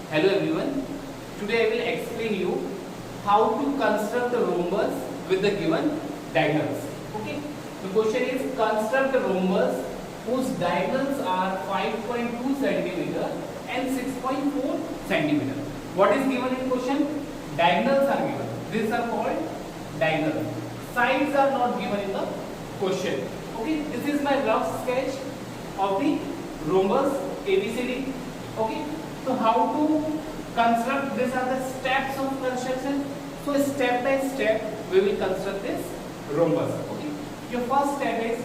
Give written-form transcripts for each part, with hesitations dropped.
Hello everyone. Today I will explain you how to construct a rhombus with the given diagonals. Okay. The question is construct a rhombus whose diagonals are 5.2 centimeter and 6.4 centimeter. What is given in question? Diagonals are given. These are called diagonals. Sides are not given in the question. Okay. This is my rough sketch of the rhombus ABCD. Okay. So how to construct? These are the steps of construction. So step by step we will construct this rhombus. Okay. Your first step is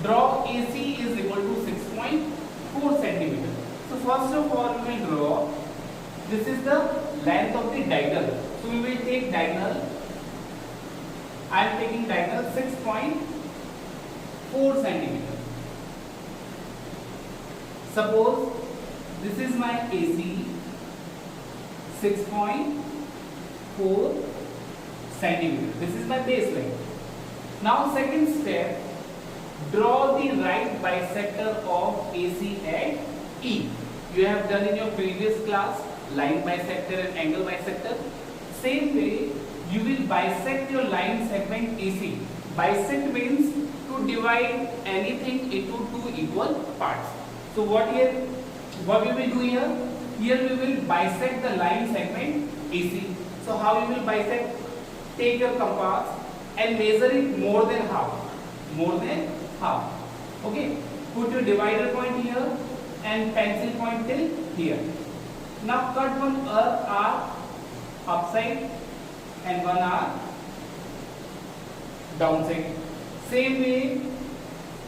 draw AC is equal to 6.4 centimeter. So first of all we will draw. This is the length of the diagonal. So we will take diagonal. I am taking diagonal 6.4 centimeter. Suppose this is my AC 6.4 centimeter. This is my baseline. Now second step, draw the right bisector of AC at E. You have done in your previous class line bisector and angle bisector. Same way you will bisect your line segment AC. Bisect means to divide anything into two equal parts. So what we will do here? Here we will bisect the line segment AC. So how you will bisect? Take your compass and measure it more than half. More than half. Okay. Put your divider point here and pencil point till here. Now cut one arc upside and one arc downside. Same way,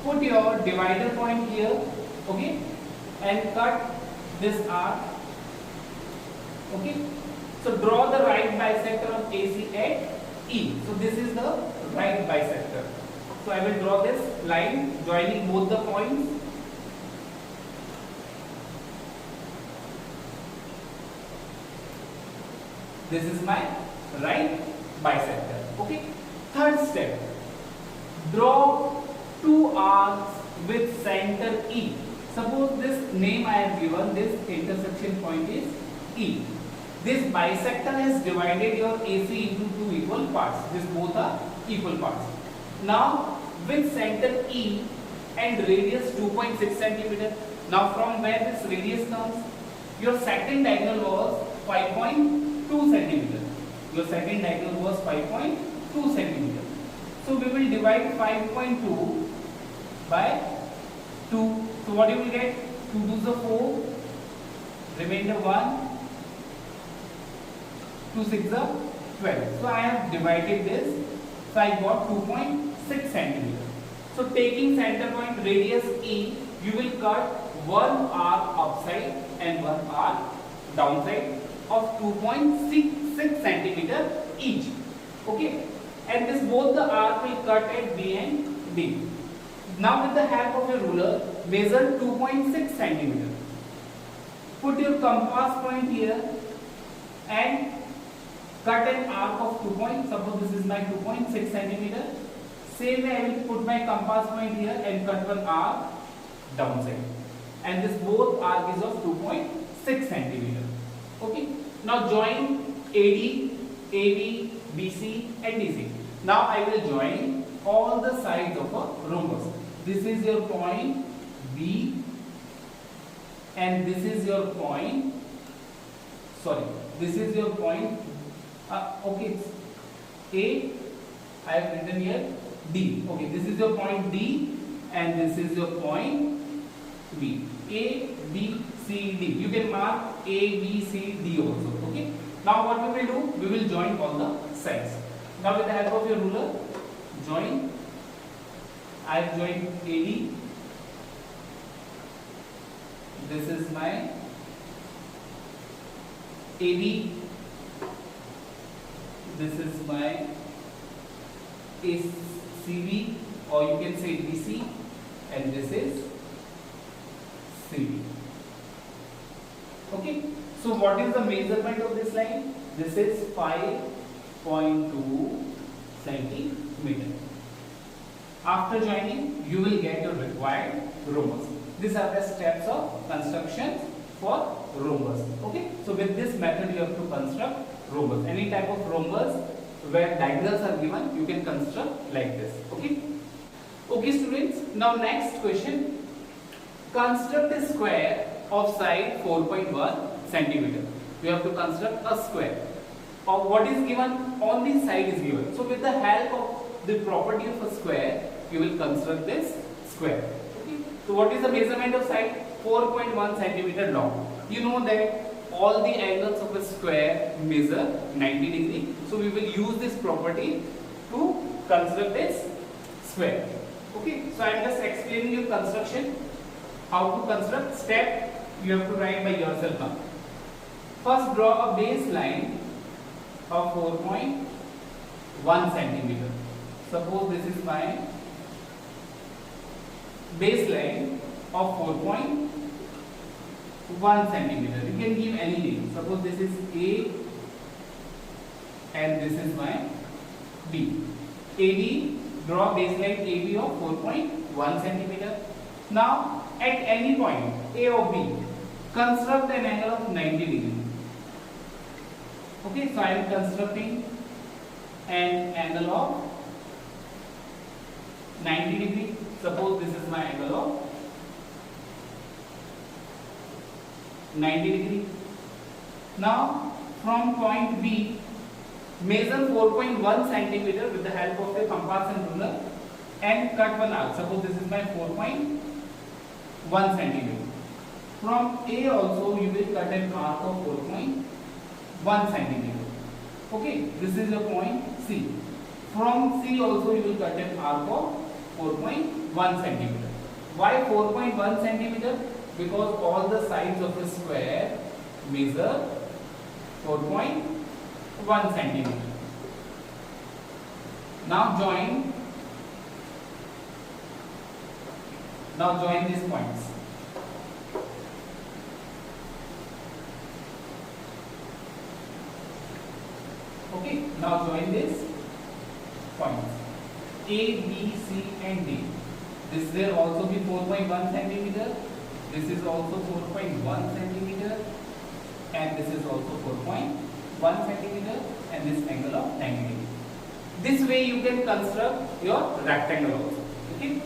put your divider point here. Okay, and cut this arc. Okay, so draw the right bisector of AC at E. So this is the right bisector. So I will draw this line joining both the points. This is my right bisector. Okay, third step, draw two arcs with center E. Suppose this name I have given, this intersection point is E. This bisector has divided your AC into two equal parts. These both are equal parts. Now with center E and radius 2.6 centimeter. Now from where this radius comes? Your second diagonal was 5.2 centimeter. Your second diagonal was 5.2 centimeter. So we will divide 5.2 by 2. So what you will get? 2 to the 4, remainder 1, 2 6 the 12. So I have divided this. So I got 2.6 centimeter. So taking center point radius E, you will cut one arc upside and one arc downside of 2.6 centimeter each. Okay, and this both the arc will cut at B and D. Now with the help of a ruler, measure 2.6 centimeter. Put your compass point here and cut an arc of 2 point. Suppose this is my 2.6 centimeter. Same way I will put my compass point here and cut one arc downside. And this both arc is of 2.6 centimeter. Okay. Now join AD, AB, BC and DC. Now I will join all the sides of a rhombus. This is your point B and this is your point, this is your point, okay, A, I have written here D. Okay, this is your point D and this is your point B. A, B, C, D. You can mark A, B, C, D also. Okay. Now what we will do? We will join all the sides. Now with the help of your ruler, join. I have joined AD. This is my AB. This is my ACB, or you can say DC, and this is CB. Okay. So what is the measurement of this line? This is 5.2 centimeter. After joining, you will get your required rhombus. These are the steps of construction for rhombus. Okay, so with this method you have to construct rhombus. Any type of rhombus where diagonals are given, you can construct like this. Okay, okay students, now next question. Construct a square of side 4.1 centimeter. You have to construct a square of what is given, on the side is given. So with the help of the property of a square, you will construct this square. Okay, so what is the measurement of side? 4.1 centimeter long. You know that all the angles of a square measure 90 degree. So we will use this property to construct this square. Okay, so I am just explaining you construction. How to construct? Step you have to write by yourself now. First, draw a baseline of 4.1 centimeter. Suppose this is my baseline of 4.1 centimeter. You can give any name. Suppose this is A and this is my B. AB, draw baseline AB of 4.1 centimeter. Now, at any point A or B, construct an angle of 90 degree. Okay, so I am constructing an angle of 90 degree. Suppose this is my angle of 90 degree. Now, from point B, measure 4.1 centimeter with the help of a compass and ruler and cut one arc. Suppose this is my 4.1 centimeter. From A also you will cut an arc of 4.1 centimeter. Okay, this is your point C. From C also you will cut an arc of 4.1 centimeter. Why 4.1 centimeter? Because all the sides of a square measure 4.1 centimeter. Now join these points. Okay, now join these points A, B, C and D. This will also be 4.1 centimeter. This is also 4.1 centimeter and this is also 4.1 centimeter and this angle of 90 degree. This way you can construct your rectangle also. Okay.